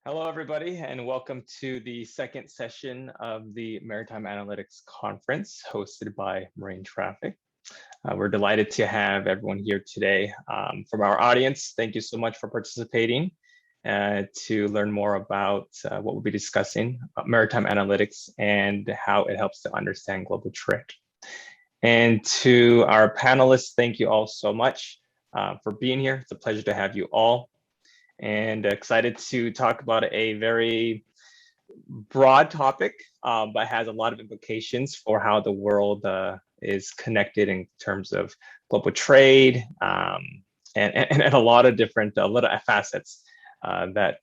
Hello, everybody, and welcome to the second session of the Maritime Analytics Conference hosted by Marine Traffic. We're delighted to have everyone here today. From our audience, thank you so much for participating to learn more about what we'll be discussing, maritime analytics and how it helps to understand global trade. And to our panelists, thank you all so much for being here. It's a pleasure to have you all. And excited to talk about a very broad topic, but has a lot of implications for how the world is connected in terms of global trade and a lot of different little facets that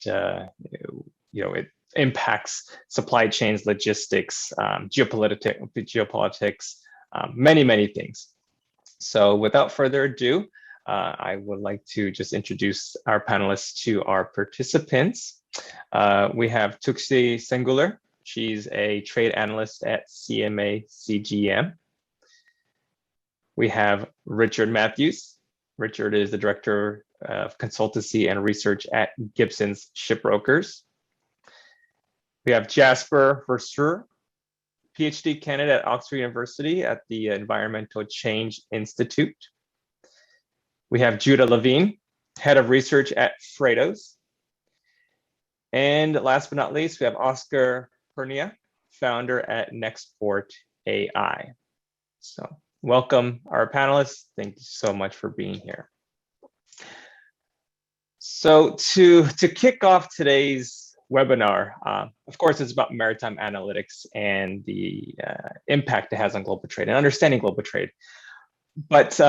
it impacts supply chains, logistics, geopolitics, many things. So without further ado, I would like to just introduce our panelists to our participants. We have Tuxi Senguler. She's a trade analyst at CMA CGM. We have Richard Matthews. Richard is the Director of Consultancy and Research at Gibson's Shipbrokers. We have Jasper Versur, PhD candidate at Oxford University at the Environmental Change Institute. We have Judah Levine, Head of Research at Freightos. And last but not least, we have Oscar Pernia, founder at Nextport AI. So welcome our panelists. Thank you so much for being here. So to kick off today's webinar, of course, it's about maritime analytics and the impact it has on global trade and understanding global trade. But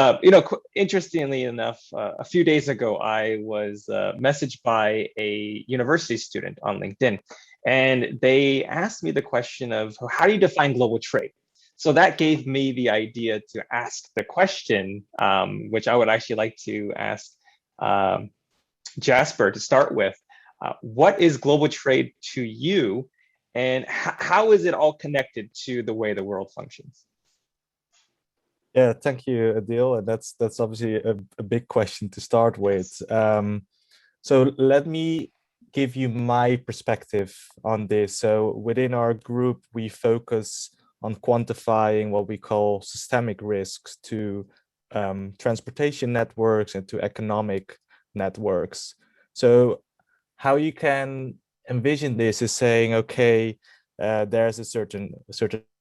interestingly enough, a few days ago, I was messaged by a university student on LinkedIn, and they asked me the question of how do you define global trade? So that gave me the idea to ask the question, which I would actually like to ask Jasper to start with. What is global trade to you, and how is it all connected to the way the world functions? Yeah, thank you, Adil. And that's obviously a big question to start with. So let me give you my perspective on this. So within our group, we focus on quantifying what we call systemic risks to transportation networks and to economic networks. So how you can envision this is saying, okay, there's a certain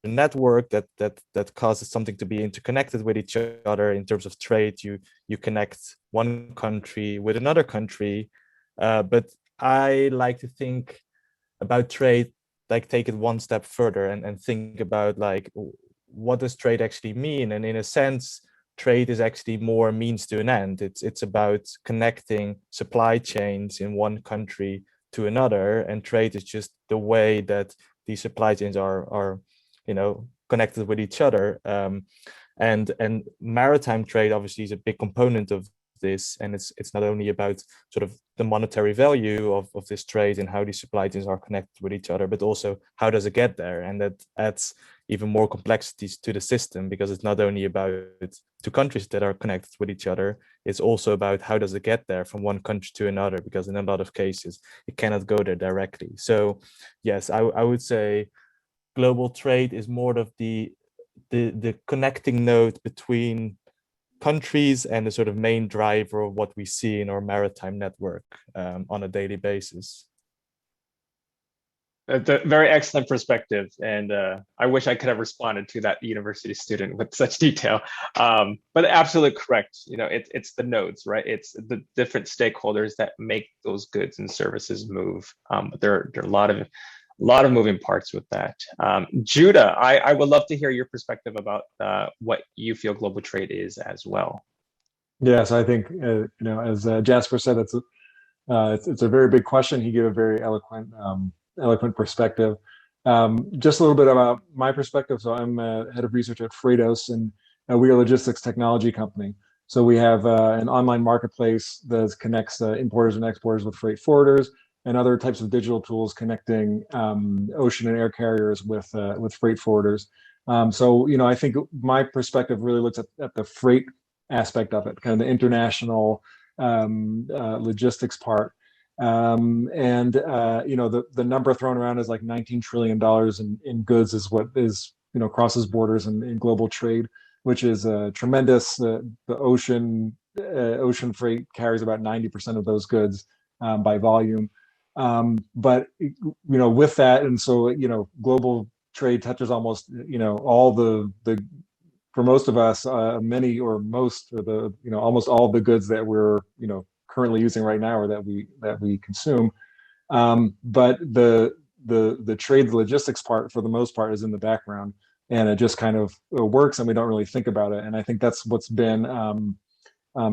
network that causes something to be interconnected with each other in terms of trade. You connect one country with another country, but I like to think about trade, like take it one step further and think about like what does trade actually mean? And in a sense, trade is actually more means to an end. It's about connecting supply chains in one country to another, and trade is just the way that these supply chains are connected with each other. And maritime trade obviously is a big component of this, and it's not only about sort of the monetary value of this trade and how these supply chains are connected with each other, but also how does it get there? And that adds even more complexities to the system, because it's not only about two countries that are connected with each other, it's also about how does it get there from one country to another, because in a lot of cases it cannot go there directly. So yes, I would say global trade is more of the connecting node between countries and the sort of main driver of what we see in our maritime network on a daily basis. That's a very excellent perspective, and I wish I could have responded to that university student with such detail. But absolutely correct. It's the nodes, right? It's the different stakeholders that make those goods and services move. But there are a lot of moving parts with that. Judah, I would love to hear your perspective about what you feel global trade is as well. Yes, I think as Jasper said, it's a very big question. He gave a very eloquent perspective. Just a little bit about my perspective. So I'm head of research at Freightos, and we are a logistics technology company. So we have an online marketplace that connects importers and exporters with freight forwarders, and other types of digital tools connecting ocean and air carriers with freight forwarders. So I think my perspective really looks at the freight aspect of it, kind of the international logistics part. You know, the number thrown around is like $19 trillion in goods is what is, you know, crosses borders in global trade, which is tremendous. The ocean freight carries about 90% of those goods by volume. But you know, with that, and so you know, global trade touches almost, you know, all the for most of us, many or most, or the, you know, almost all the goods that we're, you know, currently using right now or that we consume. But the trade, the logistics part, for the most part, is in the background, and it just kind of works, and we don't really think about it. And I think that's what's been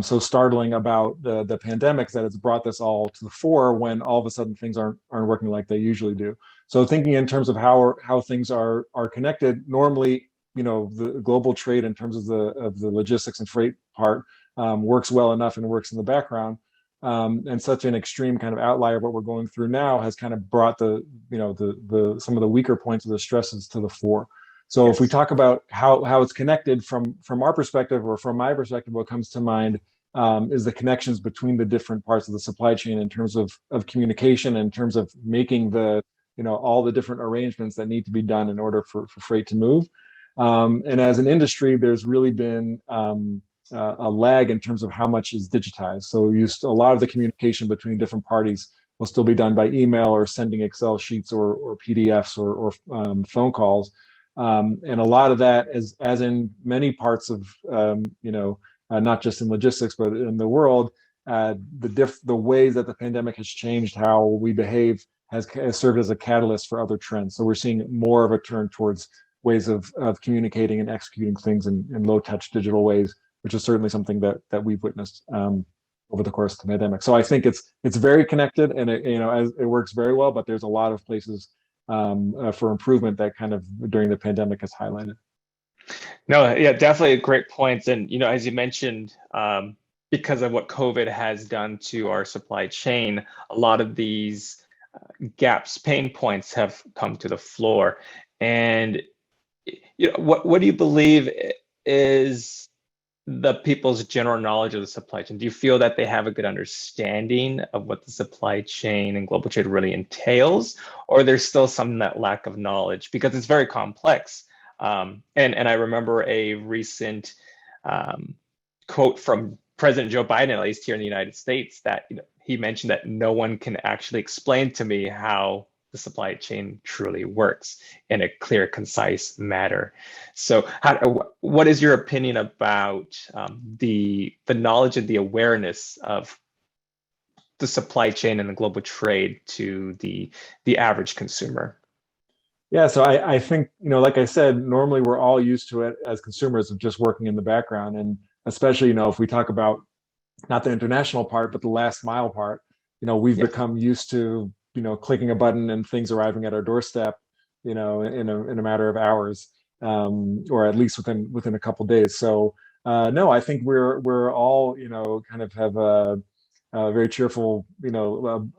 so startling about the pandemic, that it's brought this all to the fore when all of a sudden things aren't working like they usually do. So thinking in terms of how things are connected, normally, you know, the global trade in terms of the logistics and freight part works well enough and works in the background. And such an extreme kind of outlier of what we're going through now has kind of brought the, you know, the some of the weaker points of the stresses to the fore. So if we talk about how it's connected from our perspective, or from my perspective, what comes to mind is the connections between the different parts of the supply chain in terms of communication, in terms of making the, you know, all the different arrangements that need to be done in order for freight to move. And as an industry, there's really been a lag in terms of how much is digitized. So a lot of the communication between different parties will still be done by email or sending Excel sheets or PDFs or phone calls. And a lot of that, as in many parts of, you know, not just in logistics, but in the world, the ways that the pandemic has changed how we behave has served as a catalyst for other trends. So we're seeing more of a turn towards ways of communicating and executing things in low touch digital ways, which is certainly something that we've witnessed over the course of the pandemic. So I think it's very connected, and it, you know, it works very well, but there's a lot of places for improvement that kind of during the pandemic has highlighted. No, yeah, definitely great points. And, you know, as you mentioned, because of what COVID has done to our supply chain, a lot of these gaps, pain points have come to the floor. And, you know, what do you believe is the people's general knowledge of the supply chain? Do you feel that they have a good understanding of what the supply chain and global trade really entails, or there's still some that lack of knowledge because it's very complex? And I remember a recent quote from President Joe Biden, at least here in the United States, that, you know, he mentioned that no one can actually explain to me how the supply chain truly works in a clear, concise manner. So what is your opinion about the knowledge and the awareness of the supply chain and the global trade to the average consumer? Yeah, so I think, you know, like I said, normally we're all used to it as consumers of just working in the background. And especially, you know, if we talk about not the international part, but the last mile part, you know, we've become used to, you know, clicking a button and things arriving at our doorstep, you know, in a matter of hours, or at least within a couple days. So no, I think we're all, you know, kind of have a very cheerful, you know,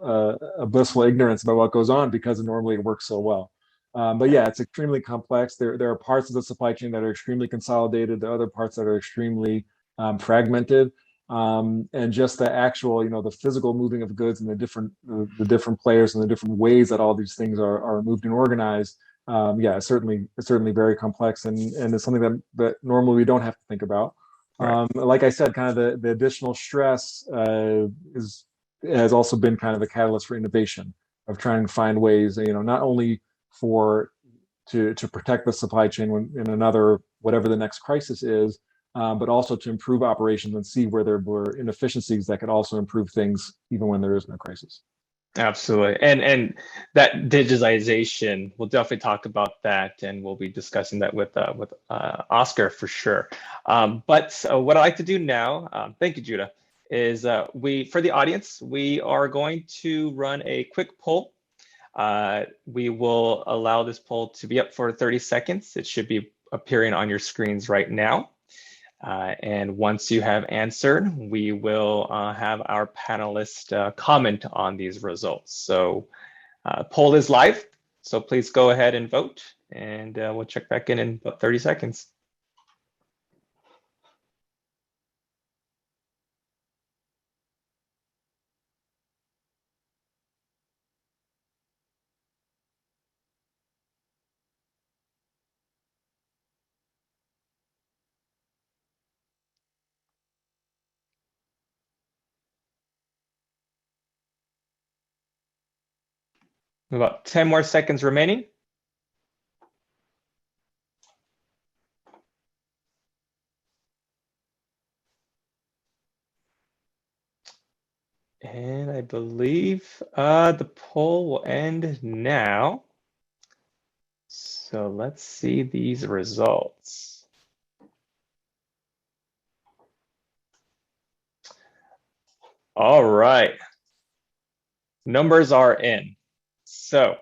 a blissful ignorance about what goes on because normally it works so well. But yeah, it's extremely complex. There are parts of the supply chain that are extremely consolidated. There are other parts that are extremely fragmented. And just the actual, you know, the physical moving of goods and the different players and the different ways that all these things are moved and organized. Yeah, it's certainly very complex, and it's something that normally we don't have to think about. Right. Like I said, kind of the additional stress has also been kind of a catalyst for innovation, of trying to find ways, you know, not only to protect the supply chain when in another, whatever the next crisis is, but also to improve operations and see where there were inefficiencies that could also improve things even when there is no crisis. Absolutely. And that digitization, we'll definitely talk about that, and we'll be discussing that with Oscar for sure. But what I like to do now, thank you, Judah, is for the audience, we are going to run a quick poll. We will allow this poll to be up for 30 seconds. It should be appearing on your screens right now. And once you have answered, we will have our panelists comment on these results. So poll is live, so please go ahead and vote, and we'll check back in about 30 seconds. About 10 more seconds remaining. And I believe the poll will end now. So let's see these results. All right. Numbers are in. So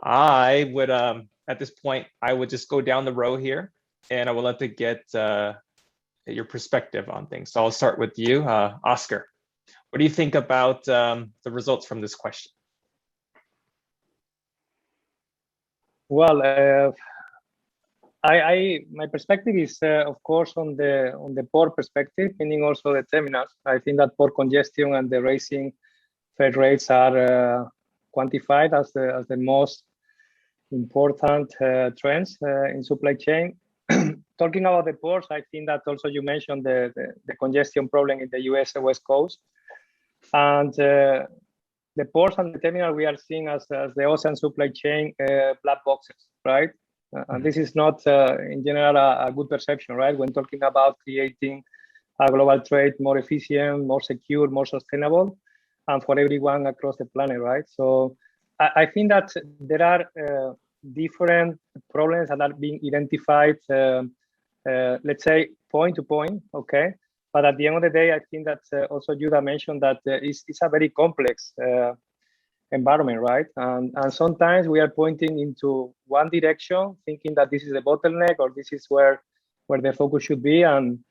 I would, at this point, I would just go down the row here and I would love to get your perspective on things. So I'll start with you, Oscar. What do you think about the results from this question? Well, my perspective is, of course, on the port perspective, meaning also the terminals. I think that port congestion and the rising freight rates are quantified as the most important trends in supply chain. Talking about the ports, I think that also you mentioned the congestion problem in the US West Coast. And the ports and the terminal we are seeing as the ocean supply chain black boxes, right? And this is not, in general, a good perception, right? When talking about creating a global trade more efficient, more secure, more sustainable, and for everyone across the planet, right? So I think that there are different problems that are being identified, let's say, point to point, okay? But at the end of the day, I think that also Judah mentioned that it's a very complex environment, right? And sometimes we are pointing into one direction, thinking that this is a bottleneck or this is where the focus should be. And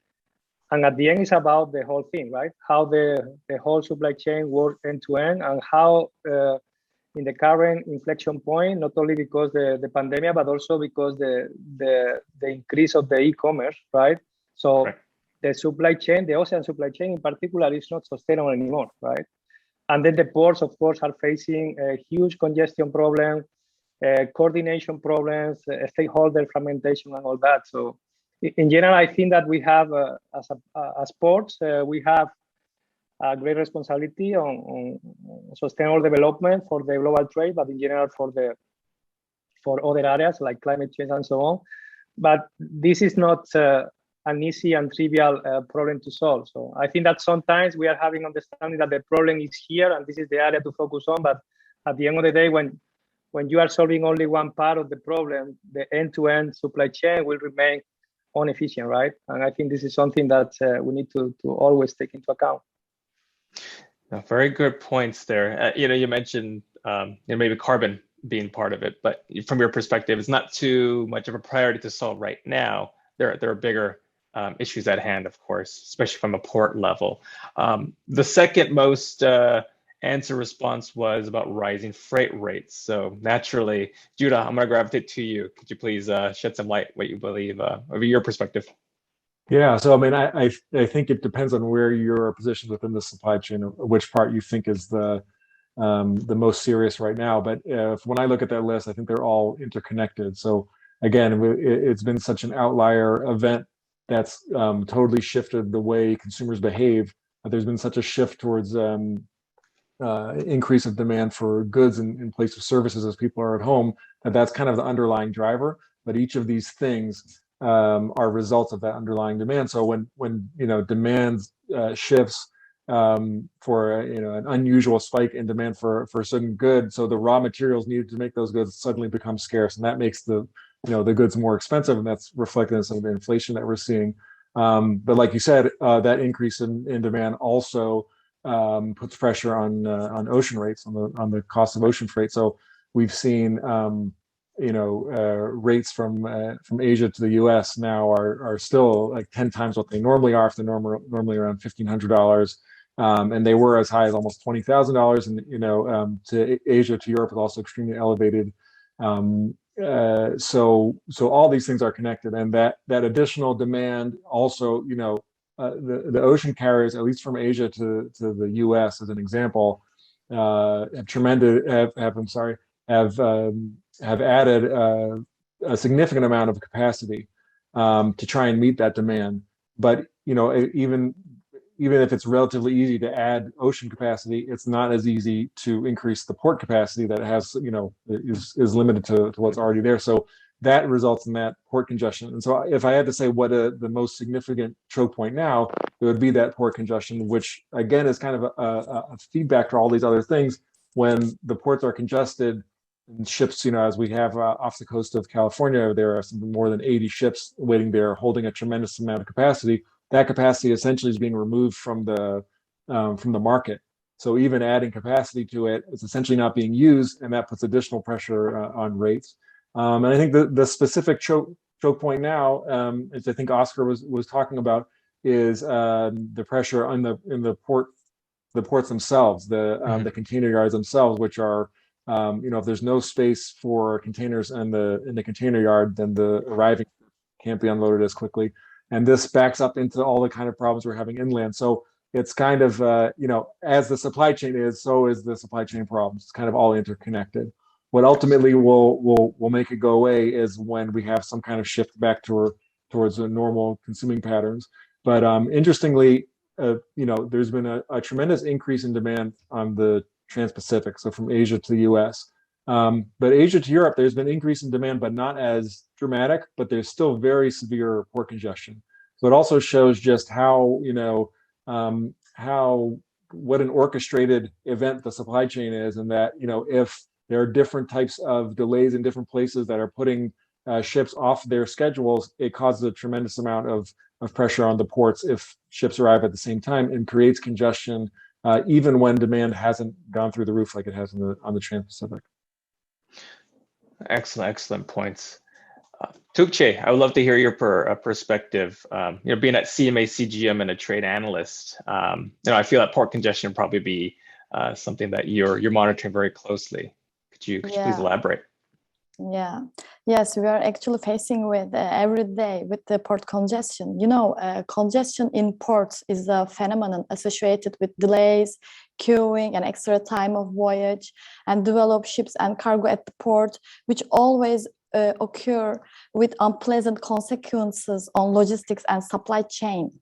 at the end, it's about the whole thing, right? How the whole supply chain works end to end, and how in the current inflection point, not only because the pandemic, but also because the increase of the e-commerce, right? So right. The supply chain, the ocean supply chain in particular, is not sustainable anymore, right? And then the ports, of course, are facing a huge congestion problem, coordination problems, stakeholder fragmentation, and all that. So in general, I think that we have, as ports, we have a great responsibility on sustainable development for the global trade, but in general for other areas like climate change and so on. But this is not an easy and trivial problem to solve. So I think that sometimes we are having understanding that the problem is here and this is the area to focus on. But at the end of the day, when you are solving only one part of the problem, the end-to-end supply chain will remain inefficient, right? And I think this is something that we need to always take into account. Very good points there. You mentioned maybe carbon being part of it, but from your perspective, it's not too much of a priority to solve right now. There are bigger issues at hand, of course, especially from a port level. The second most answer response was about rising freight rates. So naturally, Judah, I'm going to gravitate to you. Could you please shed some light what you believe over your perspective? Yeah, so I mean, I think it depends on where you're positioned within the supply chain, which part you think is the most serious right now. But when I look at that list, I think they're all interconnected. So again, it's been such an outlier event that's totally shifted the way consumers behave. There's been such a shift towards increase of demand for goods in place of services as people are at home, that's kind of the underlying driver. But each of these things are results of that underlying demand. So when demand shifts for an unusual spike in demand for a certain good, so the raw materials needed to make those goods suddenly become scarce, and that makes the goods more expensive, and that's reflected in some of the inflation that we're seeing. But like you said, that increase in demand also puts pressure on ocean rates, on the cost of ocean freight. So we've seen rates from Asia to the U.S. now are still like 10 times what they normally are. If they're normally around $1,500, and they were as high as almost $20,000. And to Asia to Europe is also extremely elevated. So all these things are connected, and that additional demand also, the ocean carriers, at least from Asia to the U.S. as an example, have added a significant amount of capacity to try and meet that demand. But even even if it's relatively easy to add ocean capacity, it's not as easy to increase the port capacity that has, is limited to what's already there. So that results in that port congestion. And so if I had to say what the most significant choke point now, it would be that port congestion, which again is kind of a feedback to all these other things. When the ports are congested, and ships, as we have off the coast of California, there are more than 80 ships waiting there, holding a tremendous amount of capacity. That capacity essentially is being removed from the market. So even adding capacity to it, it's essentially not being used, and that puts additional pressure on rates. And I think the specific choke point now, as I think Oscar was talking about, is the pressure on the ports themselves, the container yards themselves, which are, if there's no space for containers in the container yard, then the arriving can't be unloaded as quickly. And this backs up into all the kind of problems we're having inland. So it's kind of, as the supply chain is, so is the supply chain problems. It's kind of all interconnected. What ultimately will make it go away is when we have some kind of shift back towards normal consuming patterns. But interestingly, there's been a tremendous increase in demand on the Trans-Pacific, so from Asia to the US. But Asia to Europe, there's been increase in demand, but not as dramatic, but there's still very severe port congestion. So it also shows just how, what an orchestrated event the supply chain is, and that, if there are different types of delays in different places that are putting ships off their schedules, it causes a tremendous amount of pressure on the ports if ships arrive at the same time, and creates congestion even when demand hasn't gone through the roof like it has on the Trans-Pacific. Excellent points. Tukche, I would love to hear your perspective. Being at CMA CGM and a trade analyst, I feel that port congestion would probably be something that you're monitoring very closely. Could you please elaborate? Yeah. Yes, we are actually facing with every day with the port congestion. Congestion in ports is a phenomenon associated with delays, queuing, and extra time of voyage, and develop ships and cargo at the port, which always occur with unpleasant consequences on logistics and supply chain.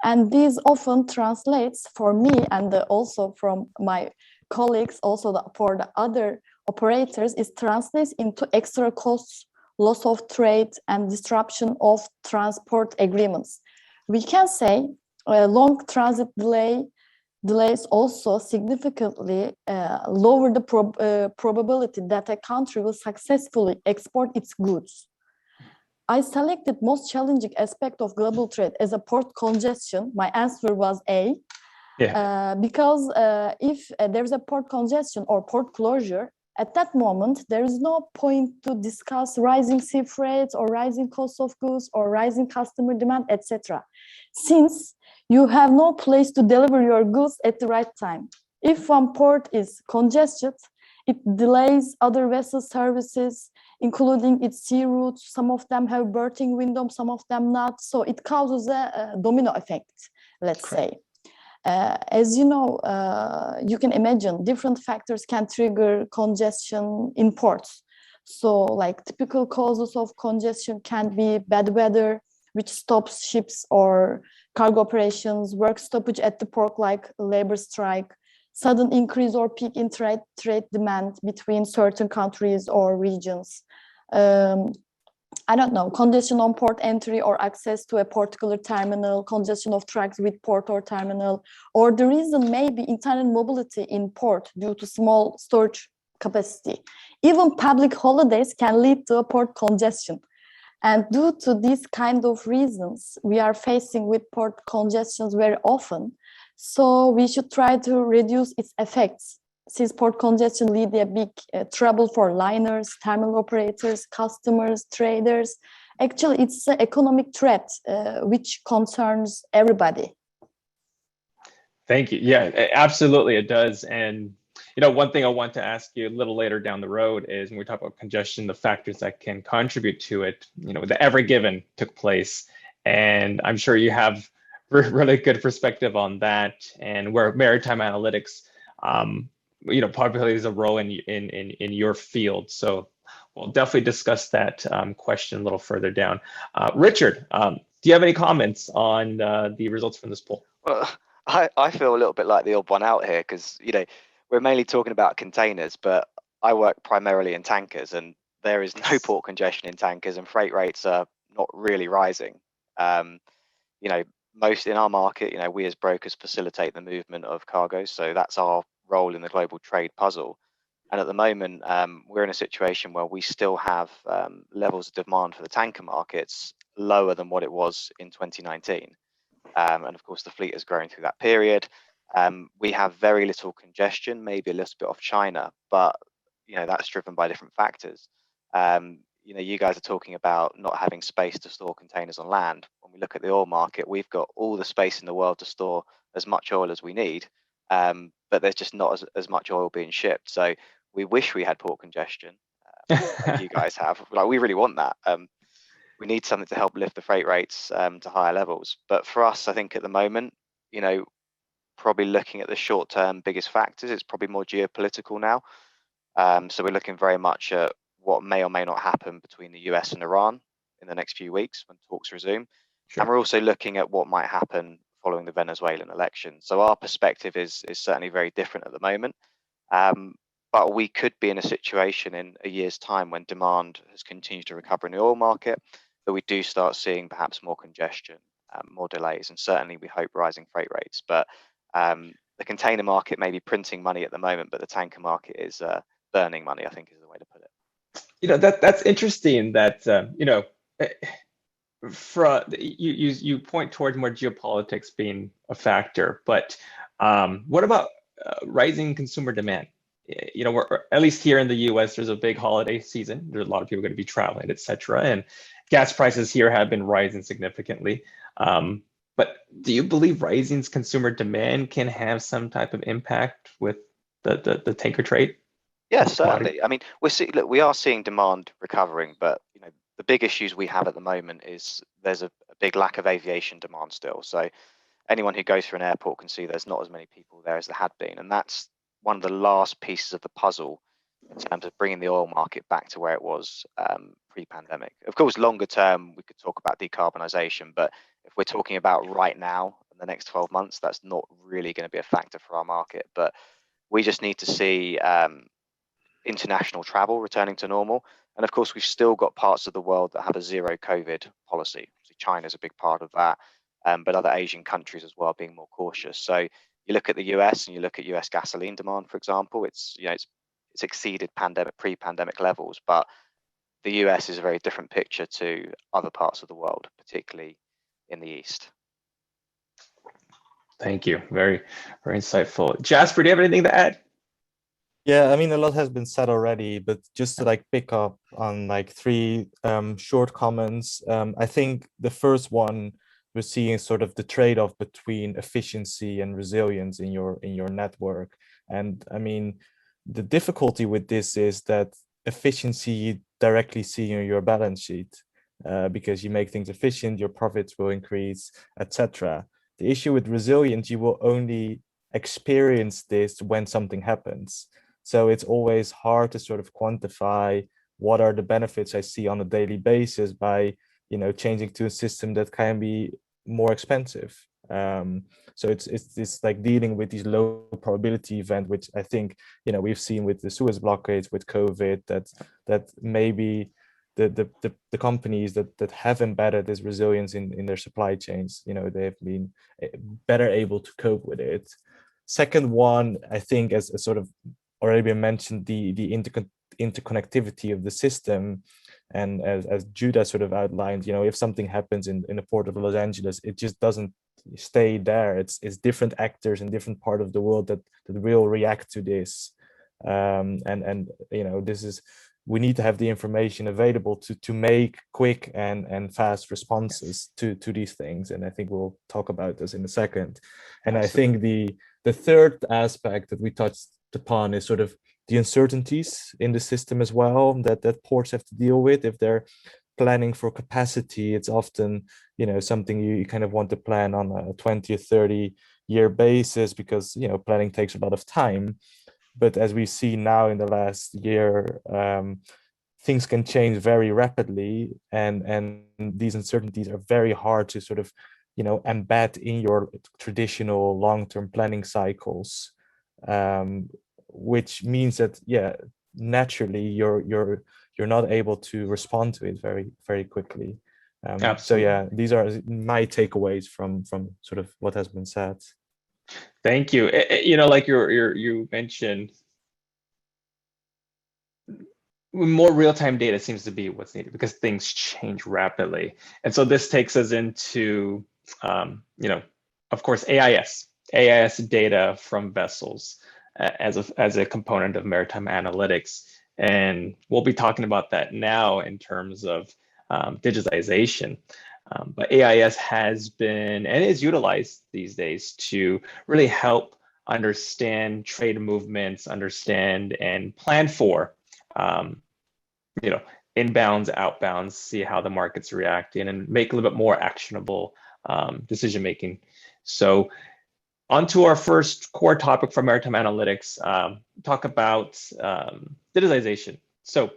And this often translates for me, and also from my colleagues, also for the other operators, it translates into extra costs, loss of trade, and disruption of transport agreements. We can say long transit delays also significantly lower the probability that a country will successfully export its goods. I selected most challenging aspect of global trade as a port congestion. My answer was A. Because if there's a port congestion or port closure, at that moment, there is no point to discuss rising sea freights or rising cost of goods or rising customer demand, etc. Since you have no place to deliver your goods at the right time. If one port is congested, it delays other vessel services, including its sea routes. Some of them have berthing windows, some of them not. So it causes a domino effect, let's say. As you know, you can imagine different factors can trigger congestion in ports. So like typical causes of congestion can be bad weather, which stops ships or cargo operations, work stoppage at the port like labor strike, sudden increase or peak in trade demand between certain countries or regions. I don't know, congestion on port entry or access to a particular terminal, congestion of trucks with port or terminal, or the reason may be internet mobility in port due to small storage capacity. Even public holidays can lead to a port congestion. And due to these kind of reasons, we are facing with port congestions very often. So we should try to reduce its effects, since port congestion lead a big trouble for liners, terminal operators, customers, traders. Actually, it's an economic threat which concerns everybody. Thank you. Yeah, absolutely, it does. And one thing I want to ask you a little later down the road is when we talk about congestion, the factors that can contribute to it. The Ever Given took place, and I'm sure you have really good perspective on that, and where Maritime Analytics probably plays a role in your field. So we'll definitely discuss that question a little further down. Richard, do you have any comments on the results from this poll? I feel a little bit like the odd one out here because, you know, we're mainly talking about containers, but I work primarily in tankers, and there is no port congestion in tankers, and freight rates are not really rising. You know, most in our market, you know, we as brokers facilitate the movement of cargo, so that's our role in the global trade puzzle. And at the moment, we're in a situation where we still have levels of demand for the tanker markets lower than what it was in 2019. And of course, the fleet has grown through that period. We have very little congestion, maybe a little bit off China, but you know, that's driven by different factors. You know, you guys are talking about not having space to store containers on land. When we look at the oil market, we've got all the space in the world to store as much oil as we need, but there's just not as much oil being shipped. So we wish we had port congestion, like you guys have. Like, we really want that. We need something to help lift the freight rates to higher levels. But for us, I think at the moment, you know, probably looking at the short-term biggest factors, it's probably more geopolitical now. So we're looking very much at what may or may not happen between the US and Iran in the next few weeks when talks resume. Sure. And we're also looking at what might happen following the Venezuelan election. So our perspective is certainly very different at the moment. But we could be in a situation in a year's time when demand has continued to recover in the oil market, that we do start seeing perhaps more congestion, more delays, and certainly we hope rising freight rates. But the container market may be printing money at the moment, but the tanker market is burning money, I think is the way to put it. You know, that's interesting that, you know, you point towards more geopolitics being a factor, but what about rising consumer demand? You know, we're, at least here in the US, there's a big holiday season. There's a lot of people going to be traveling, etc. And gas prices here have been rising significantly. But do you believe rising consumer demand can have some type of impact with the tanker trade? Yes, certainly. I mean, we are seeing demand recovering, but you know, the big issues we have at the moment is there's a big lack of aviation demand still. So anyone who goes through an airport can see there's not as many people there as there had been, and that's one of the last pieces of the puzzle in terms of bringing the oil market back to where it was pre-pandemic. Of course, longer term, we could talk about decarbonisation, but if we're talking about right now, in the next 12 months, that's not really going to be a factor for our market. But we just need to see international travel returning to normal. And of course, we've still got parts of the world that have a zero COVID policy. So China's a big part of that, but other Asian countries as well being more cautious. So you look at the US and you look at US gasoline demand, for example, it's exceeded pre-pandemic levels, but the US is a very different picture to other parts of the world, particularly in the East. Thank you. Very, very insightful. Jasper, do you have anything to add? Yeah, I mean, a lot has been said already, but just to like pick up on like three short comments. I think the first one, we're seeing sort of the trade-off between efficiency and resilience in your network. And I mean, the difficulty with this is that efficiency you directly see in your balance sheet, because you make things efficient, your profits will increase, etc. The issue with resilience, you will only experience this when something happens. So it's always hard to sort of quantify what are the benefits I see on a daily basis by, you know, changing to a system that can be more expensive. So it's like dealing with these low probability event, which I think, you know, we've seen with the Suez blockades, with COVID, that maybe the companies that have embedded this resilience in their supply chains, you know, they've been better able to cope with it. Second one, I think, as sort of already been mentioned, the interconnectivity of the system. And as Judah sort of outlined, you know, if something happens in the port of Los Angeles, it just doesn't stay there. It's different actors in different part of the world that will react to this. And you know, we need to have the information available to make quick and fast responses to these things. And I think we'll talk about this in a second. And absolutely. I think the third aspect that we touched upon is sort of the uncertainties in the system as well that ports have to deal with. If they're planning for capacity, it's often, you know, something you kind of want to plan on a 20 or 30 year basis, because, you know, planning takes a lot of time. But as we see now in the last year, things can change very rapidly, and these uncertainties are very hard to sort of, embed in your traditional long-term planning cycles, which means that naturally you're not able to respond to it very, very quickly. So yeah, these are my takeaways from sort of what has been said. Thank you. Like you mentioned, more real-time data seems to be what's needed because things change rapidly. And so this takes us into, of course, AIS data from vessels as a component of maritime analytics. And we'll be talking about that now in terms of digitization. But AIS has been and is utilized these days to really help understand trade movements, understand and plan for inbounds, outbounds, see how the market's reacting, and make a little bit more actionable decision making. So onto our first core topic for maritime analytics, talk about digitization. So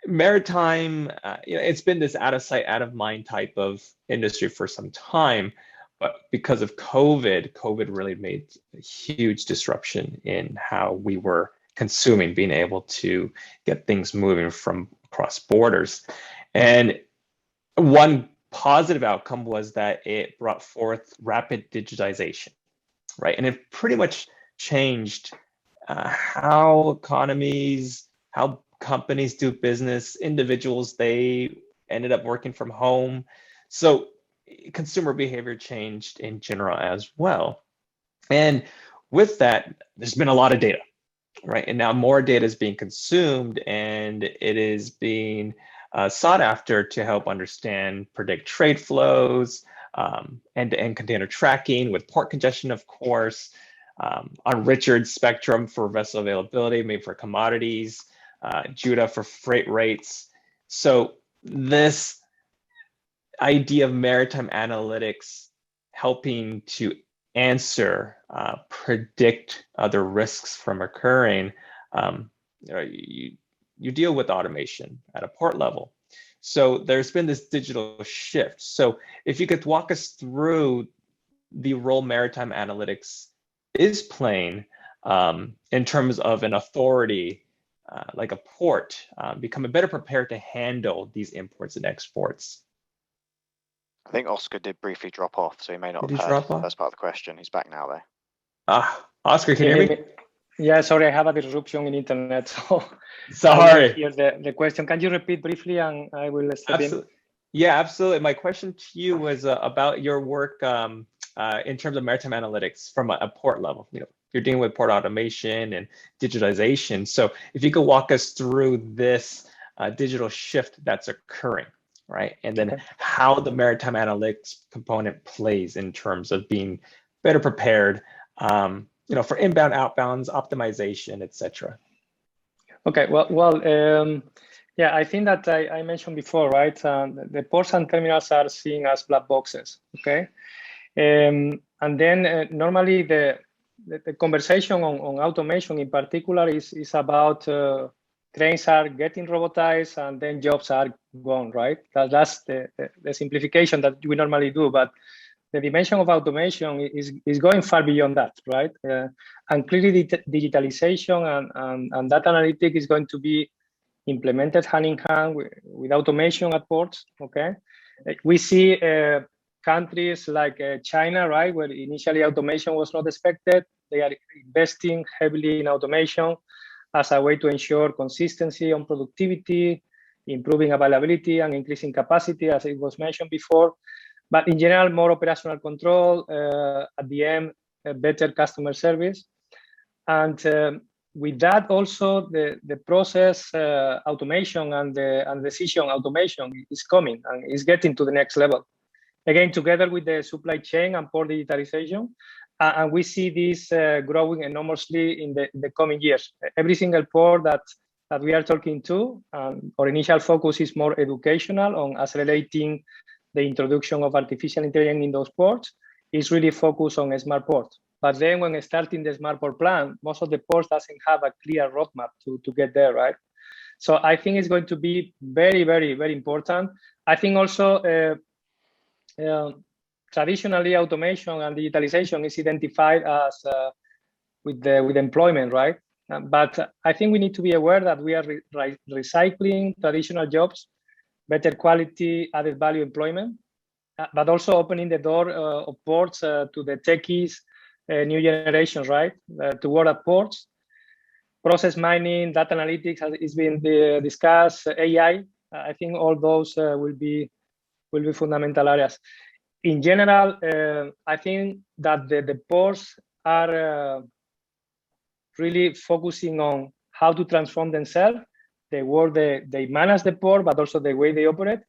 maritime, it's been this out of sight, out of mind type of industry for some time, but because of COVID really made a huge disruption in how we were consuming, being able to get things moving from across borders. And one positive outcome was that it brought forth rapid digitization, right? And it pretty much changed how economies, how companies do business, individuals, they ended up working from home. So consumer behavior changed in general as well. And with that, there's been a lot of data, right? And now more data is being consumed and it is being sought after to help understand, predict trade flows, end-to-end container tracking with port congestion, of course, on Richard's spectrum for vessel availability, maybe for commodities, Judah for freight rates. So this idea of maritime analytics helping to answer, predict other risks from occurring, you deal with automation at a port level. So there's been this digital shift. So if you could walk us through the role maritime analytics is playing in terms of an authority like a port, becoming better prepared to handle these imports and exports. I think Oscar did briefly drop off, so he may not have heard the first part of the question. He's back now, though. Oscar, can you hear me? Yeah, sorry, I have a disruption in internet, so sorry. I didn't hear the question. Can you repeat briefly, and I will step in? Yeah, absolutely. My question to you was about your work in terms of maritime analytics from a port level. You're dealing with port automation and digitization. So if you could walk us through this digital shift that's occurring, right? And then how the maritime analytics component plays in terms of being better prepared, for inbound, outbounds, optimization, etc. Okay, yeah, I think that I mentioned before, right? The ports and terminals are seen as black boxes, okay? And then normally the conversation on automation in particular is about trains are getting robotized and then jobs are gone, right? That's the simplification that we normally do, but the dimension of automation is going far beyond that, right? And clearly digitalization and data analytics is going to be implemented hand in hand with automation at ports, okay? We see countries like China, right, where initially automation was not expected. They are investing heavily in automation as a way to ensure consistency on productivity, improving availability and increasing capacity, as it was mentioned before. But in general, more operational control, at the end, better customer service. And with that also, the process automation and the decision automation is coming and is getting to the next level. Again, together with the supply chain and port digitalization, and we see this growing enormously in the coming years. Every single port that we are talking to, our initial focus is more educational on accelerating the introduction of artificial intelligence in those ports, is really focused on a smart port. But then when starting the smart port plan, most of the ports doesn't have a clear roadmap to get there, right? So I think it's going to be very, very, very important. I think also traditionally automation and digitalization is identified as with employment, right? But I think we need to be aware that we are recycling traditional jobs, better quality, added value employment, but also opening the door of ports to the techies, new generations, right? To work at ports. Process mining, data analytics is being discussed, AI. I think all those will be fundamental areas. In general, I think that the ports are really focusing on how to transform themselves, the work they manage the port, but also the way they operate.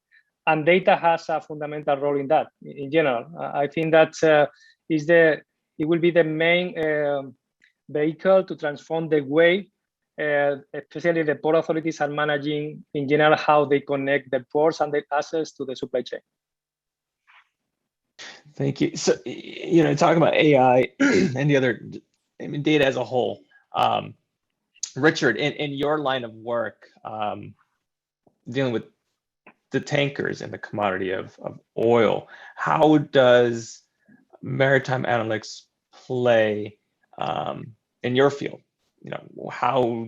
And data has a fundamental role in that. In general, I think that it will be the main vehicle to transform the way, especially the port authorities are managing in general how they connect the ports and the assets to the supply chain. Thank you. So, talking about AI and the other, data as a whole. Richard, in your line of work, dealing with the tankers and the commodity of oil, how does maritime analytics play in your field? How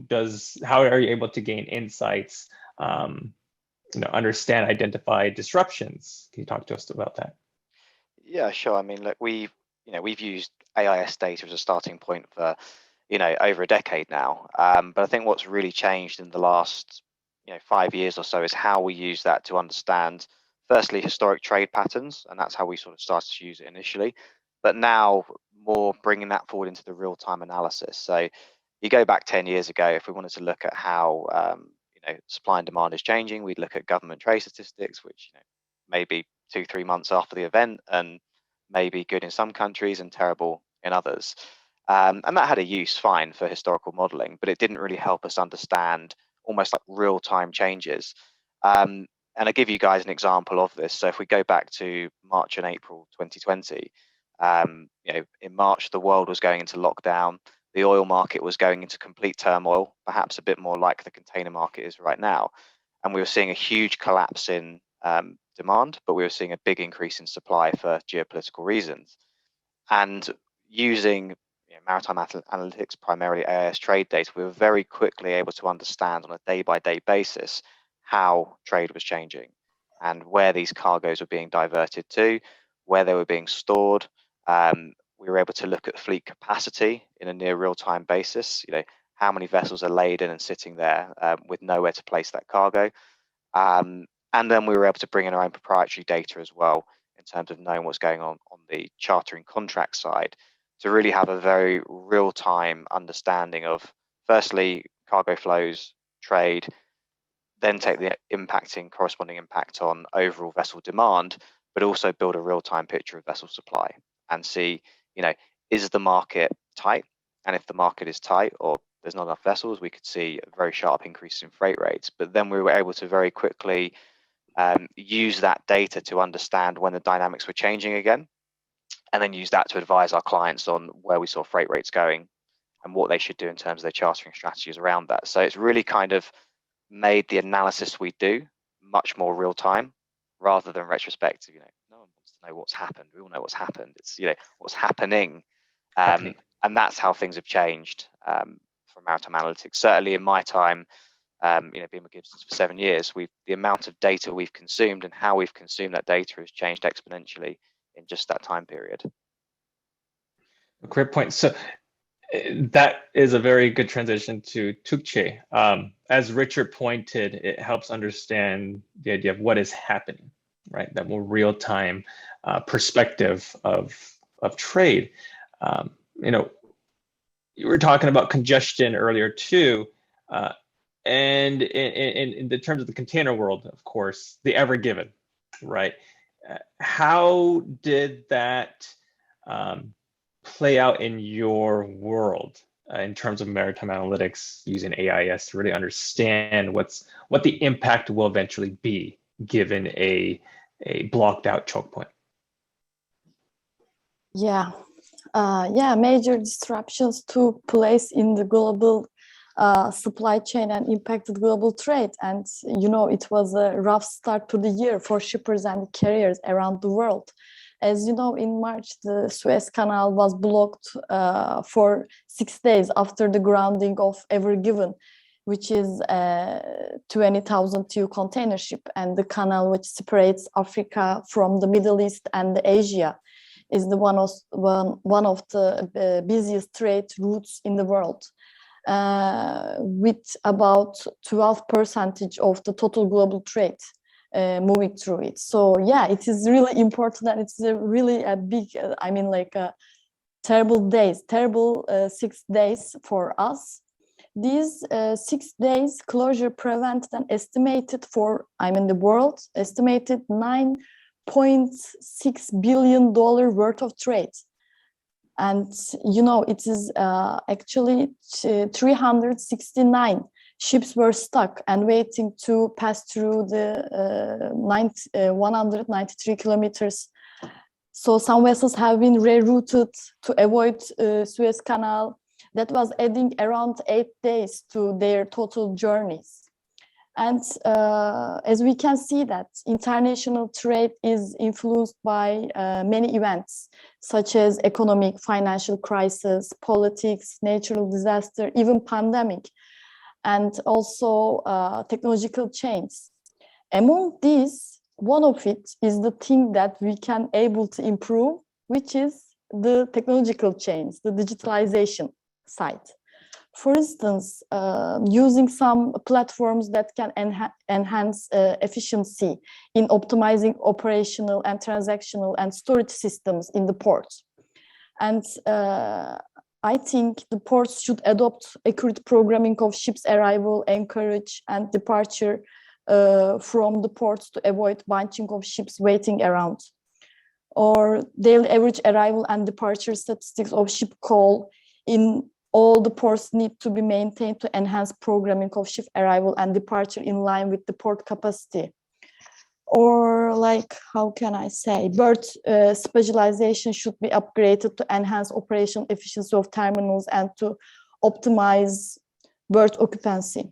are you able to gain insights, understand, identify disruptions? Can you talk to us about that? Yeah, sure. I mean, look, we've used AIS data as a starting point for over a decade now. But I think what's really changed in the last 5 years or so is how we use that to understand, firstly, historic trade patterns, and that's how we sort of started to use it initially. But now more bringing that forward into the real-time analysis. So you go back 10 years ago, if we wanted to look at how supply and demand is changing, we'd look at government trade statistics, which maybe 2-3 months after the event, and maybe good in some countries and terrible in others. And that had a use, fine, for historical modeling, but it didn't really help us understand almost like real-time changes. And I'll give you guys an example of this. So if we go back to March and April 2020, in March, the world was going into lockdown. The oil market was going into complete turmoil, perhaps a bit more like the container market is right now. And we were seeing a huge collapse in demand, but we were seeing a big increase in supply for geopolitical reasons. And using Maritime Analytics, primarily AIS trade data, we were very quickly able to understand on a day-by-day basis how trade was changing and where these cargoes were being diverted to, where they were being stored. We were able to look at fleet capacity in a near real-time basis, how many vessels are laden and sitting there with nowhere to place that cargo. And then we were able to bring in our own proprietary data as well in terms of knowing what's going on the chartering contract side, to really have a very real-time understanding of, firstly, cargo flows, trade, then take the corresponding impact on overall vessel demand, but also build a real-time picture of vessel supply and see, is the market tight? And if the market is tight or there's not enough vessels, we could see a very sharp increase in freight rates. But then we were able to very quickly use that data to understand when the dynamics were changing again, and then use that to advise our clients on where we saw freight rates going and what they should do in terms of their chartering strategies around that. So it's really kind of made the analysis we do much more real time rather than retrospective. No one wants to know what's happened. We all know what's happened. It's what's happening. And that's how things have changed for Maritime Analytics. Certainly in my time, being with Gibson's for 7 years, the amount of data we've consumed and how we've consumed that data has changed exponentially in just that time period. Great point. So that is a very good transition to Tukche. As Richard pointed, it helps understand the idea of what is happening, right? That more real-time perspective of trade. You were talking about congestion earlier too, and in the terms of the container world, of course, the Ever Given, right? How did that play out in your world in terms of maritime analytics using AIS to really understand what the impact will eventually be given a blocked out choke point? Major disruptions took place in the global supply chain and impacted global trade. And, it was a rough start to the year for shippers and carriers around the world. As you know, in March, the Suez Canal was blocked for 6 days after the grounding of Ever Given, which is a 20,000 TEU container ship, and the canal which separates Africa from the Middle East and Asia is the one of the busiest trade routes in the world, with about 12% of the total global trade moving through it. So yeah, it is really important, and it's really a big, I mean, like terrible 6 days for us. These 6 days closure prevented an estimated the world estimated $9.6 billion worth of trade. And, you know, it is actually 369 ships were stuck and waiting to pass through the 193 kilometers. So some vessels have been rerouted to avoid Suez Canal. That was adding around 8 days to their total journeys. And as we can see that international trade is influenced by many events, such as economic, financial crisis, politics, natural disaster, even pandemic, and also technological change. Among these, one of it is the thing that we can able to improve, which is the technological change, the digitalization side. For instance, using some platforms that can enhance efficiency in optimizing operational and transactional and storage systems in the ports. And I think the ports should adopt accurate programming of ships' arrival, anchorage, and departure from the ports to avoid bunching of ships waiting around. Or daily average arrival and departure statistics of ship call in all the ports need to be maintained to enhance programming of ship arrival and departure in line with the port capacity. Or like, how can I say, berth specialization should be upgraded to enhance operational efficiency of terminals and to optimize berth occupancy.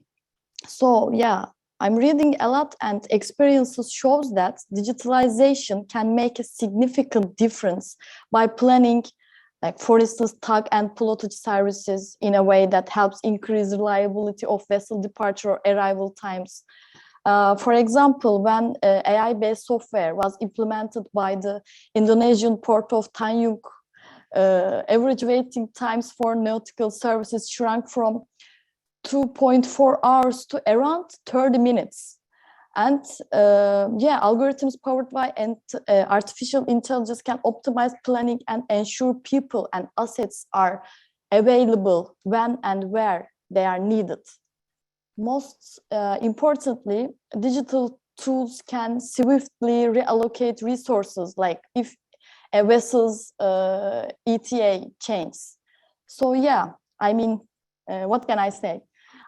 So yeah, I'm reading a lot, and experiences shows that digitalization can make a significant difference by planning, like for instance, tug and pilotage services in a way that helps increase reliability of vessel departure or arrival times. For example, when AI-based software was implemented by the Indonesian port of Tanjung, average waiting times for nautical services shrunk from 2.4 hours to around 30 minutes. And yeah, algorithms powered by artificial intelligence can optimize planning and ensure people and assets are available when and where they are needed. Most importantly, digital tools can swiftly reallocate resources, like if a vessel's ETA changes. So yeah, I mean, what can I say?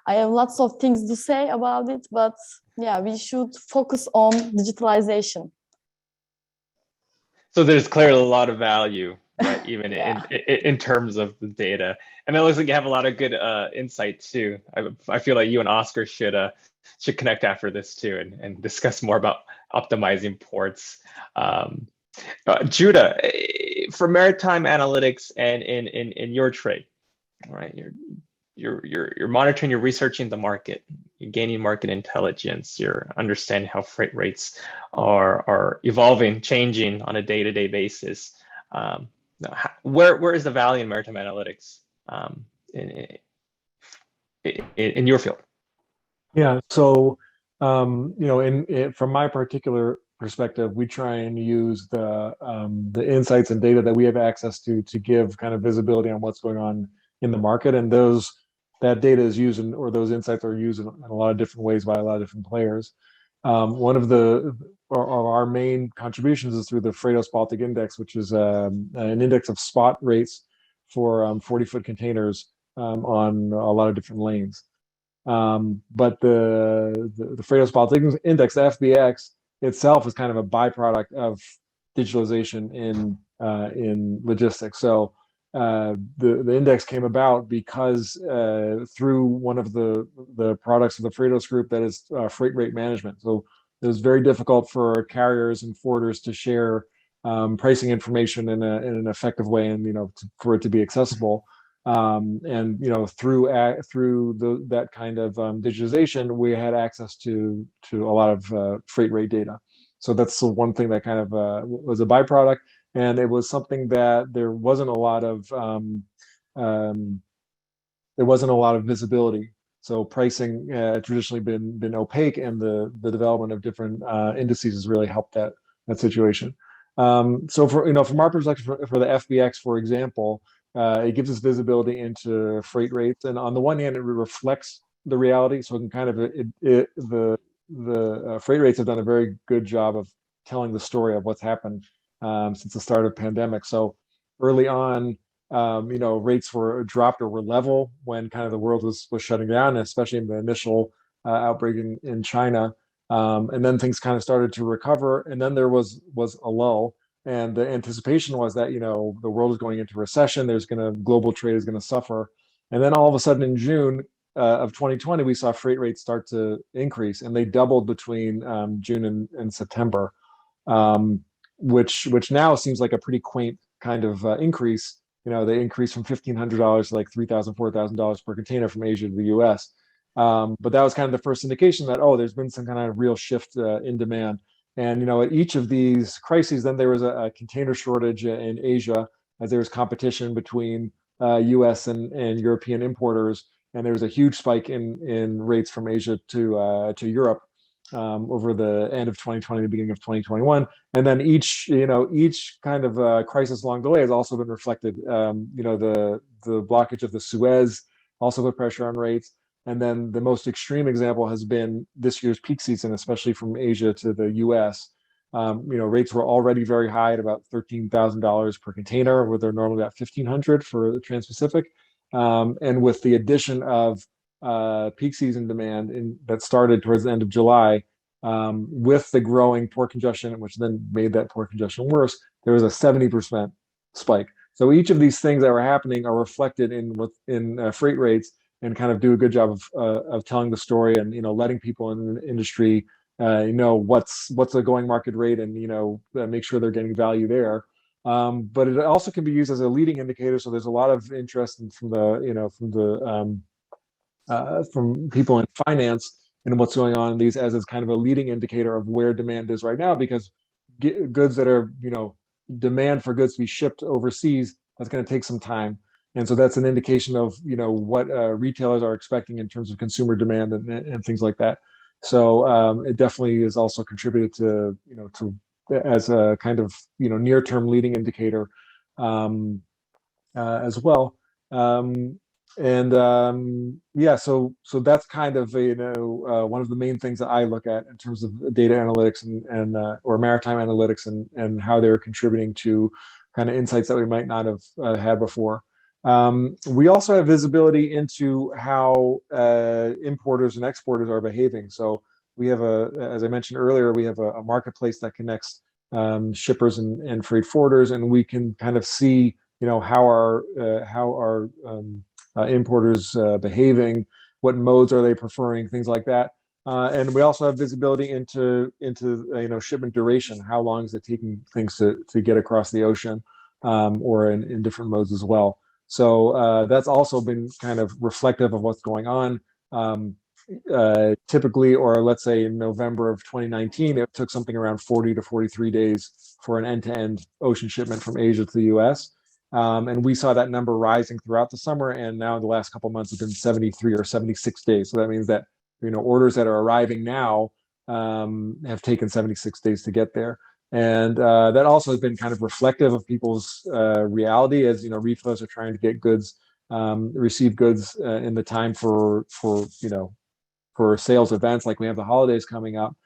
I have lots of things to say about it, but yeah, we should focus on digitalization. So there's clearly a lot of value, right? Even Yeah. in terms of the data, and it looks like you have a lot of good insight too. I feel like you and Oscar should connect after this too and discuss more about optimizing ports. Judah, for maritime analytics and in your trade, right? You're monitoring, you're researching the market, you're gaining market intelligence, you're understanding how freight rates are evolving, changing on a day-to-day basis. Where is the value in maritime analytics in your field? Yeah, so you know, from my particular perspective, we try and use the insights and data that we have access to give kind of visibility on what's going on in the market, and that data is used or those insights are used in a lot of different ways by a lot of different players. One of our main contributions is through the Freightos Baltic Index, which is an index of spot rates for 40-foot containers on a lot of different lanes. But the Freightos Baltic Index, the FBX itself, is kind of a byproduct of digitalization in logistics. So the index came about because through one of the products of the Freightos group, that is freight rate management. So it was very difficult for carriers and forwarders to share pricing information in an effective way, and for it to be accessible. And through that kind of digitization, we had access to a lot of freight rate data. So that's the one thing that kind of was a byproduct, and it was something that there wasn't a lot of visibility. So pricing traditionally been opaque, and the development of different indices has really helped that situation. So from our perspective, for the FBX, for example, it gives us visibility into freight rates, and on the one hand, it reflects the reality. So it can kind of the freight rates have done a very good job of telling the story of what's happened since the start of the pandemic. So early on, rates were dropped or were level when kind of the world was shutting down, especially in the initial outbreak in China. And then things kind of started to recover, and then there was a lull. And the anticipation was that the world is going into recession. Global trade is going to suffer, and then all of a sudden in June of 2020, we saw freight rates start to increase, and they doubled between June and September, which now seems like a pretty quaint kind of increase. They increased from $1,500 to like $3,000, $4,000 per container from Asia to the U.S. But that was kind of the first indication that there's been some kind of real shift in demand. And at each of these crises, then there was a container shortage in Asia, as there was competition between U.S. and European importers, and there was a huge spike in rates from Asia to Europe over the end of 2020, the beginning of 2021. And then each kind of crisis along the way has also been reflected. The blockage of the Suez also put pressure on rates. And then the most extreme example has been this year's peak season, especially from Asia to the US. Rates were already very high at about $13,000 per container, where they're normally about $1,500 for the Trans-Pacific. And with the addition of peak season demand that started towards the end of July, with the growing port congestion, which then made that port congestion worse, there was a 70% spike. So each of these things that were happening are reflected in freight rates, and kind of do a good job of telling the story, and letting people in the industry what's the going market rate, and make sure they're getting value there. But it also can be used as a leading indicator. So there's a lot of interest from people in finance and what's going on in these as kind of a leading indicator of where demand is right now, because goods that are demand for goods to be shipped overseas, that's going to take some time. And so that's an indication of what retailers are expecting in terms of consumer demand and things like that. So it definitely is also contributed to as a kind of near-term leading indicator as well. So that's kind of one of the main things that I look at in terms of data analytics and or maritime analytics, and how they're contributing to kind of insights that we might not have had before. We also have visibility into how importers and exporters are behaving. So we have as I mentioned earlier, we have a marketplace that connects shippers and freight forwarders, and we can kind of see how our importers behaving, what modes are they preferring, things like that. And we also have visibility into shipment duration. How long is it taking things to get across the ocean, or in different modes as well. So that's also been kind of reflective of what's going on. Typically, or let's say in November of 2019, it took something around 40 to 43 days for an end-to-end ocean shipment from Asia to the US. And we saw that number rising throughout the summer, and now in the last couple of months, it's been 73 or 76 days. So that means that orders that are arriving now have taken 76 days to get there. And that also has been kind of reflective of people's reality, as retailers are trying to get goods, receive goods in the time for sales events, like we have the holidays coming up.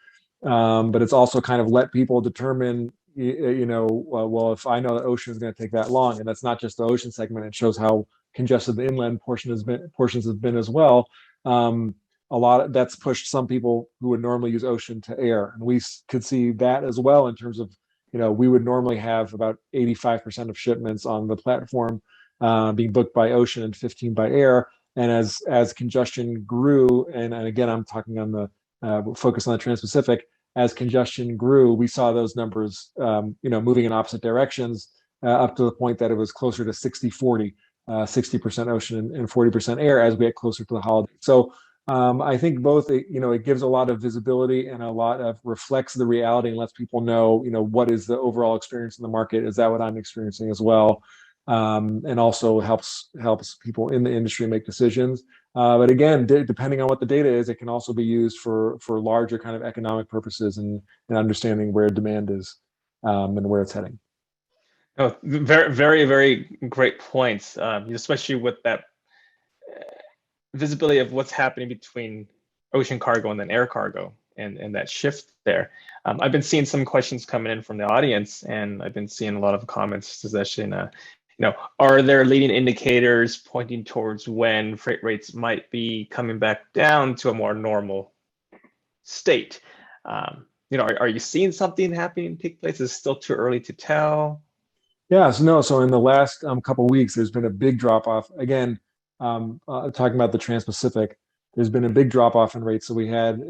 But it's also kind of let people determine, well, if I know the ocean is going to take that long, and that's not just the ocean segment, it shows how congested the inland portions have been as well. A lot that's pushed some people who would normally use ocean to air, and we could see that as well in terms of we would normally have about 85% of shipments on the platform being booked by ocean and 15 by air. And as congestion grew, and again I'm talking on the focus on the Trans-Pacific, as congestion grew, we saw those numbers, moving in opposite directions up to the point that it was closer to 60-40, 60% ocean and 40% air as we get closer to the holiday. So I think both, it gives a lot of visibility and a lot of reflects the reality and lets people know, what is the overall experience in the market? Is that what I'm experiencing as well? And also helps people in the industry make decisions. But again, depending on what the data is, it can also be used for larger kind of economic purposes and understanding where demand is and where it's heading. Oh, very, very, very great points, especially with that visibility of what's happening between ocean cargo and then air cargo and that shift there. I've been seeing some questions coming in from the audience, and I've been seeing a lot of comments, especially are there leading indicators pointing towards when freight rates might be coming back down to a more normal state? Are you seeing something happening take place? Is it still too early to tell? Yeah, so in the last couple of weeks, there's been a big drop off. Again, talking about the Trans-Pacific, there's been a big drop off in rates. So we had,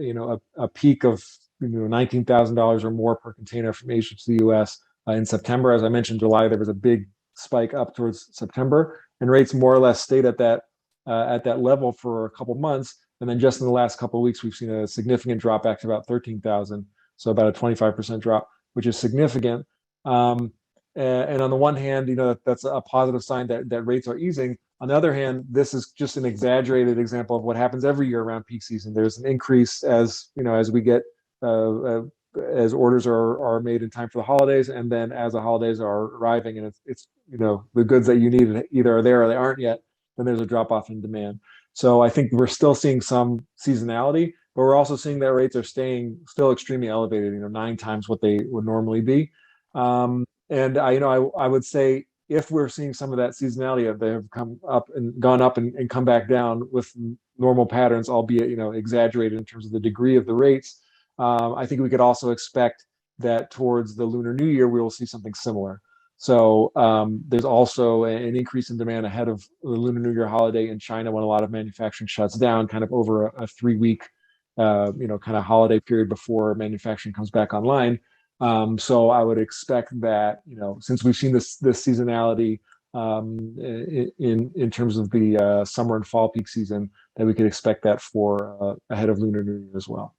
a peak of $19,000 or more per container from Asia to the U.S. In September. As I mentioned, July there was a big spike up towards September, and rates more or less stayed at that level for a couple months. And then just in the last couple of weeks, we've seen a significant drop back to about 13,000. So about a 25% drop, which is significant. And on the one hand, that's a positive sign that rates are easing. On the other hand, this is just an exaggerated example of what happens every year around peak season. There's an increase as we get as orders are made in time for the holidays, and then as the holidays are arriving and it's the goods that you need either are there or they aren't yet, then there's a drop off in demand. So I think we're still seeing some seasonality, but we're also seeing that rates are staying still extremely elevated, 9 times what they would normally be. And I would say if we're seeing some of that seasonality, they have come up and gone up and come back down with normal patterns, albeit exaggerated in terms of the degree of the rates. I think we could also expect that towards the Lunar New Year, we will see something similar. So there's also an increase in demand ahead of the Lunar New Year holiday in China when a lot of manufacturing shuts down, kind of over a 3-week, kind of holiday period before manufacturing comes back online. So I would expect that, since we've seen this seasonality in terms of the summer and fall peak season, that we could expect that for ahead of Lunar New Year as well.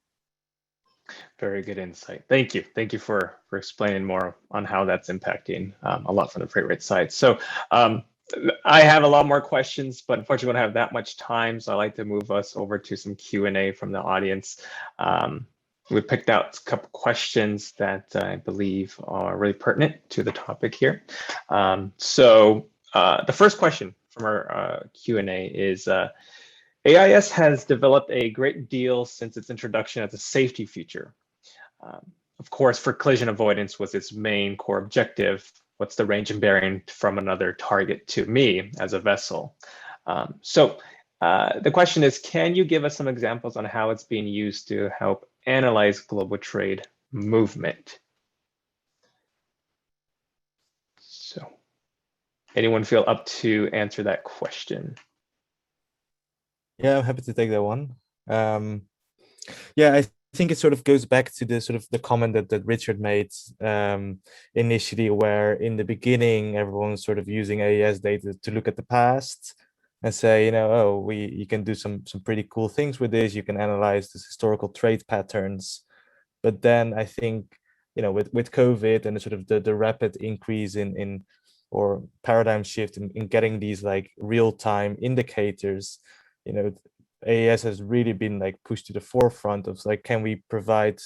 Very good insight. Thank you. Thank you for explaining more on how that's impacting a lot from the freight rate side. So I have a lot more questions, but unfortunately we don't have that much time. So I'd like to move us over to some Q&A from the audience. We picked out a couple questions that I believe are really pertinent to the topic here. So the first question from our Q&A is, AIS has developed a great deal since its introduction as a safety feature. Of course, for collision avoidance was its main core objective. What's the range and bearing from another target to me as a vessel? So the question is, can you give us some examples on how it's being used to help analyze global trade movement? So anyone feel up to answer that question? Yeah, I'm happy to take that one. Yeah, I think it sort of goes back to the comment that Richard made initially, where in the beginning everyone's sort of using AES data to look at the past and say, you can do some pretty cool things with this. You can analyze this historical trade patterns. But then I think, with COVID and the rapid increase in or paradigm shift in getting these like real-time indicators, AES has really been like pushed to the forefront of like, can we provide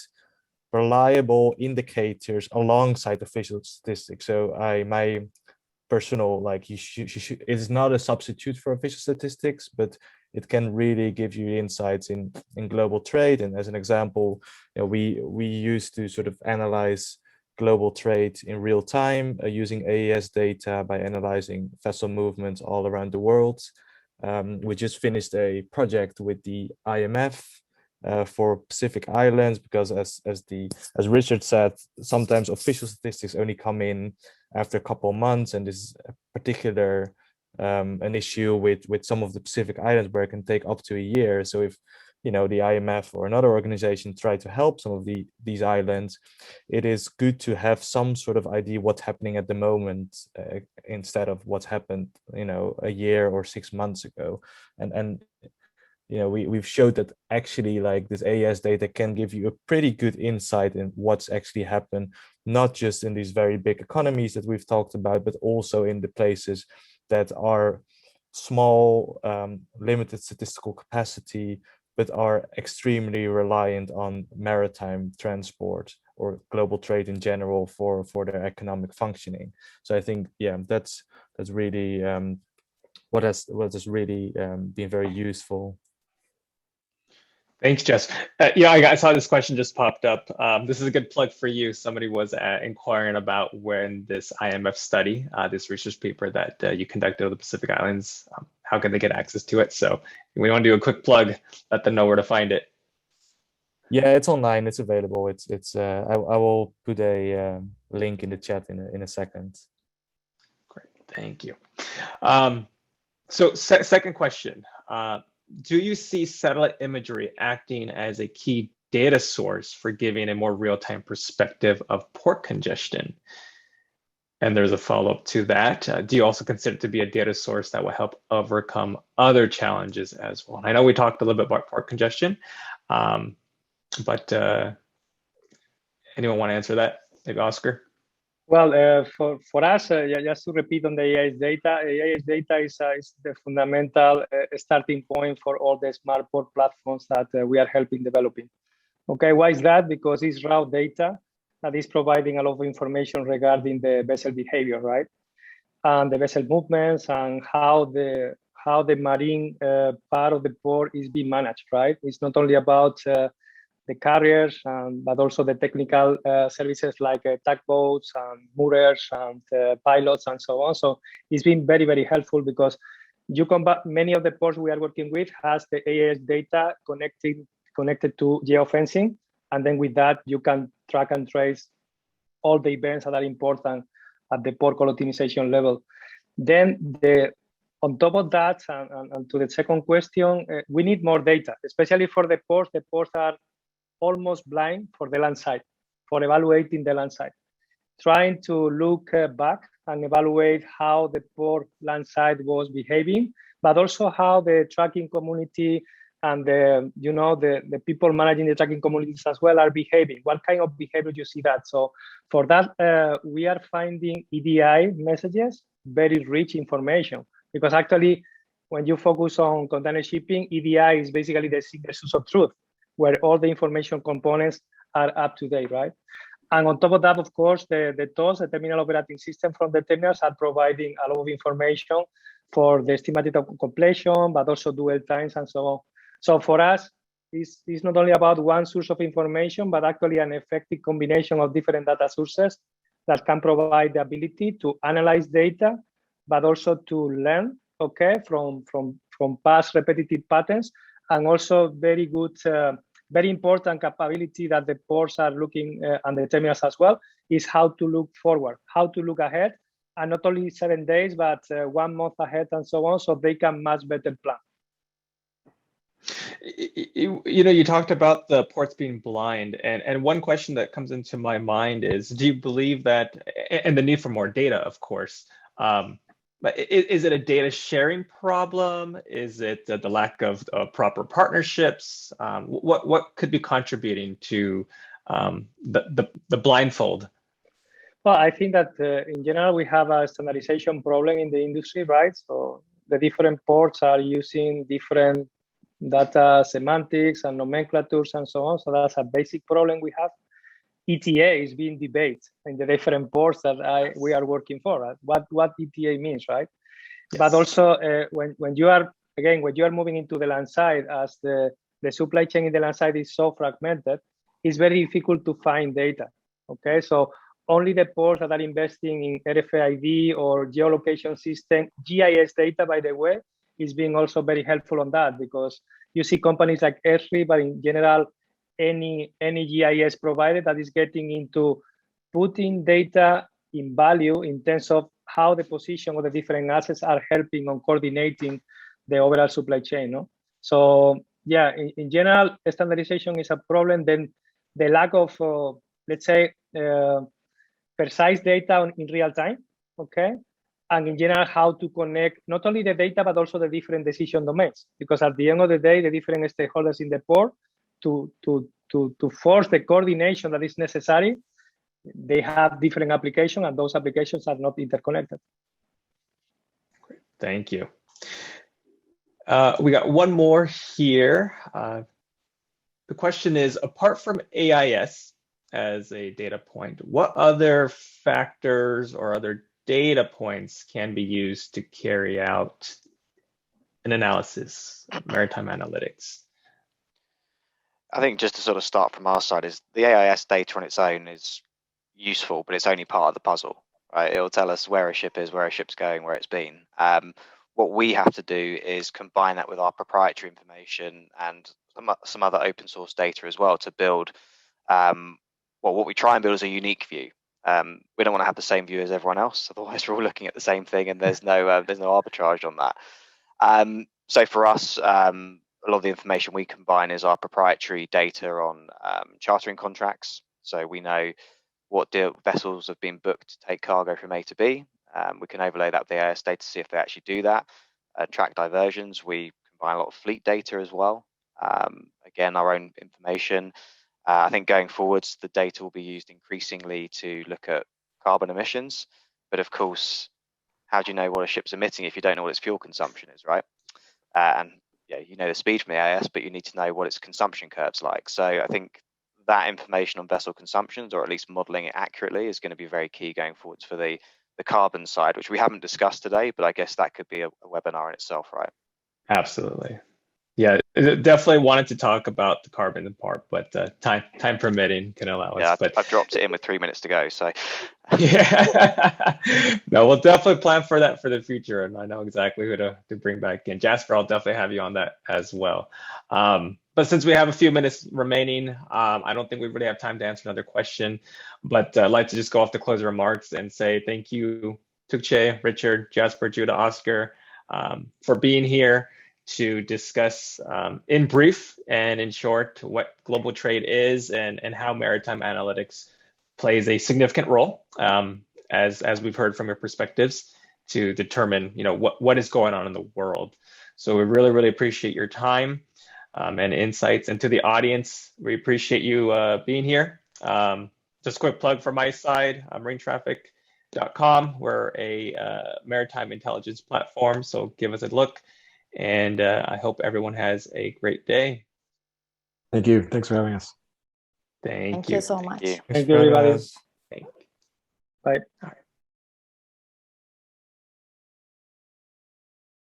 reliable indicators alongside official statistics? So my personal, like, it's not a substitute for official statistics, but it can really give you insights in global trade. And as an example, we used to sort of analyze global trade in real time using AES data by analyzing vessel movements all around the world. We just finished a project with the IMF for Pacific Islands, because as Richard said, sometimes official statistics only come in after a couple of months, and this is a particular an issue with some of the Pacific Islands where it can take up to a year. So if you know, the IMF or another organization try to help some of these islands, it is good to have some sort of idea what's happening at the moment, instead of what's happened, you know, a year or 6 months ago. And you know, we've showed that actually, like, this AES data can give you a pretty good insight in what's actually happened, not just in these very big economies that we've talked about, but also in the places that are small, limited statistical capacity, but are extremely reliant on maritime transport or global trade in general for their economic functioning. So I think, yeah, that's really what has really been very useful. Thanks, Jess. Yeah, I saw this question just popped up. This is a good plug for you. Somebody was inquiring about when this IMF study, this research paper that you conducted of the Pacific Islands, how can they get access to it? So we want to do a quick plug, let them know where to find it. Yeah, it's online. It's available. I will put a link in the chat in a second. Great, thank you. So second question. Do you see satellite imagery acting as a key data source for giving a more real-time perspective of port congestion? And there's a follow-up to that. Do you also consider it to be a data source that will help overcome other challenges as well? I know we talked a little bit about port congestion, but anyone want to answer that? Maybe Oscar? Well, for us, just to repeat on the AIS data is the fundamental starting point for all the smart port platforms that we are helping developing. Okay, why is that? Because it's raw data that is providing a lot of information regarding the vessel behavior, right? And the vessel movements and how the marine part of the port is being managed, right? It's not only about the carriers, but also the technical services like tugboats and moorers and pilots and so on. So it's been very, very helpful because you combine many of the ports we are working with has the AIS data connected to geofencing. And then with that, you can track and trace all the events that are important at the port call optimization level. Then on top of that, and to the second question, we need more data, especially for the ports. The ports are almost blind for the land side, for evaluating the land side, trying to look back and evaluate how the port land side was behaving, but also how the tracking community and the people managing the tracking communities as well are behaving. What kind of behavior do you see that? So for that, we are finding EDI messages, very rich information, because actually when you focus on container shipping, EDI is basically the single source of truth, where all the information components are up to date, right? And on top of that, of course, the TOS, the terminal operating system from the terminals, are providing a lot of information for the estimated completion, but also dwell times and so on. So for us, it's not only about one source of information, but actually an effective combination of different data sources that can provide the ability to analyze data, but also to learn, okay, from past repetitive patterns, and also very good, very important capability that the ports are looking and the terminals as well is how to look forward, how to look ahead, and not only 7 days, but 1 month ahead and so on, so they can much better plan. You talked about the ports being blind, and one question that comes into my mind is, do you believe that, and the need for more data, of course, but is it a data sharing problem? Is it the lack of proper partnerships? What could be contributing to the blindfold? Well, I think that in general, we have a standardization problem in the industry, right? So the different ports are using different data semantics and nomenclatures and so on. So that's a basic problem we have. ETA is being debated in the different ports that we are working for. Right? What ETA means, right? Yes. But also when you are moving into the land side, as the supply chain in the land side is so fragmented, it's very difficult to find data. Okay, so only the ports that are investing in RFID or geolocation system, GIS data, by the way, is being also very helpful on that, because you see companies like Esri, but in general, any GIS provider that is getting into putting data in value in terms of how the position of the different assets are helping on coordinating the overall supply chain. No? So yeah, in general, standardization is a problem. Then the lack of, let's say, precise data in real time, okay? And in general, how to connect not only the data, but also the different decision domains. Because at the end of the day, the different stakeholders in the port, to force the coordination that is necessary, they have different applications, and those applications are not interconnected. Thank you. We got one more here. The question is, apart from AIS as a data point, what other factors or other data points can be used to carry out an analysis of maritime analytics? I think just to sort of start from our side is the AIS data on its own is useful, but it's only part of the puzzle, right? It'll tell us where a ship is, where a ship's going, where it's been. What we have to do is combine that with our proprietary information and some other open source data as well to build, what we try and build is a unique view. We don't want to have the same view as everyone else, otherwise we're all looking at the same thing and there's no arbitrage on that. So for us, a lot of the information we combine is our proprietary data on chartering contracts. So we know what vessels have been booked to take cargo from A to B. We can overlay that with the AIS data to see if they actually do that. Track diversions. We combine a lot of fleet data as well. Again, our own information. I think going forwards, the data will be used increasingly to look at carbon emissions. But of course, how do you know what a ship's emitting if you don't know what its fuel consumption is, right? And yeah, you know the speed from the AIS, but you need to know what its consumption curve's like. So I think that information on vessel consumptions, or at least modeling it accurately, is going to be very key going forwards for the carbon side, which we haven't discussed today, but I guess that could be a webinar in itself, right? Absolutely. Yeah, definitely wanted to talk about the carbon part, but time permitting can allow us. Yeah, but I've dropped it in with 3 minutes to go, so. Yeah, no, we'll definitely plan for that for the future, and I know exactly who to bring back in. Jasper, I'll definitely have you on that as well. But since we have a few minutes remaining, I don't think we really have time to answer another question, but I'd like to just go off the closing remarks and say thank you, Tukche, Richard, Jasper, Judah, Oscar, for being here to discuss in brief and in short what global trade is and how maritime analytics plays a significant role, as we've heard from your perspectives, to determine what is going on in the world. So we really appreciate your time and insights. And to the audience, we appreciate you being here. Just a quick plug from my side, marinetraffic.com. We're a maritime intelligence platform, so give us a look. And I hope everyone has a great day. Thank you. Thanks for having us. Thank you so much. Thank you. Thank you, everybody. Thank you. Bye. All right.